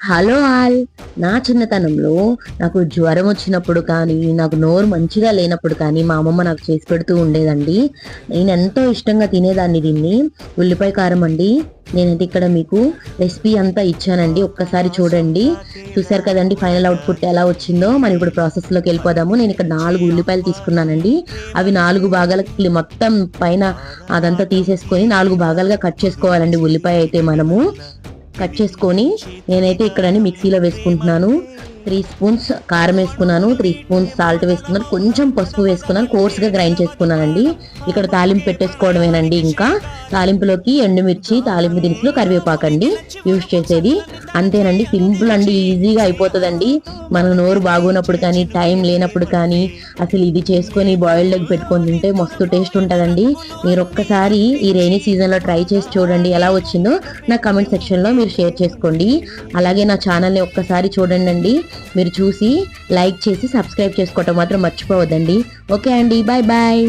Hello all. నా చిన్నతనంలో నాకు జ్వరం వచ్చినప్పుడు కానీ, నాకు నోరు మంచిగా లేనప్పుడు కానీ మా అమ్మమ్మ నాకు చేసి పెడుతూ ఉండేదండి. నేను ఎంతో ఇష్టంగా తినేదాన్ని దీన్ని. ఉల్లిపాయ కారం అండి. నేనైతే ఇక్కడ మీకు రెసిపీ అంతా ఇచ్చానండి. ఒక్కసారి చూడండి. చూసారు కదండి ఫైనల్ అవుట్‌పుట్ ఎలా వచ్చిందో. మనం ఇప్పుడు ప్రాసెస్‌లోకి వెళ్ళిపోదాము. నేను ఇక్కడ 4 ఉల్లిపాయలు తీసుకున్నానండి. అవి 4 భాగాలకి మొత్తం పైన అదంతా తీసేసుకొని 4 భాగాలుగా కట్ చేసుకోవాలండి. ఉల్లిపాయ అయితే మనము కట్ చేసుకొని నేనైతే ఇక్కడ మిక్సీలో వేసుకుంటున్నాను. 3 స్పూన్స్ కారం వేసుకున్నాను, 3 స్పూన్స్ సాల్ట్ వేసుకున్నాను, కొంచెం పసుపు వేసుకున్నాను, కోర్స్గా గ్రైండ్ చేసుకున్నానండి. ఇక్కడ తాలింపు పెట్టేసుకోవడమేనండి. ఇంకా తాలింపులోకి ఎండుమిర్చి, తాలింపు దినుసులు, కరివేపాకండి యూజ్ చేసేది. అంతేనండి, సింపుల్ అండి, ఈజీగా అయిపోతుందండి. మన నోరు బాగోనప్పుడు కానీ, టైం లేనప్పుడు కానీ అసలు ఇది చేసుకొని బాయిల్డ్ ఎగ్ పెట్టుకొని తింటే మస్తు టేస్ట్ ఉంటుందండి. మీరు ఒక్కసారి ఈ రైనీ సీజన్లో ట్రై చేసి చూడండి. ఎలా వచ్చిందో నా కమెంట్ సెక్షన్లో మీరు షేర్ చేసుకోండి. అలాగే నా ఛానల్ని ఒక్కసారి చూడండి. మీరు చూసి లైక్ చేసి సబ్స్క్రైబ్ చేసుకోవటం మాత్రం మర్చిపోవద్దండి. ఓకే అండి, బాయ్ బాయ్.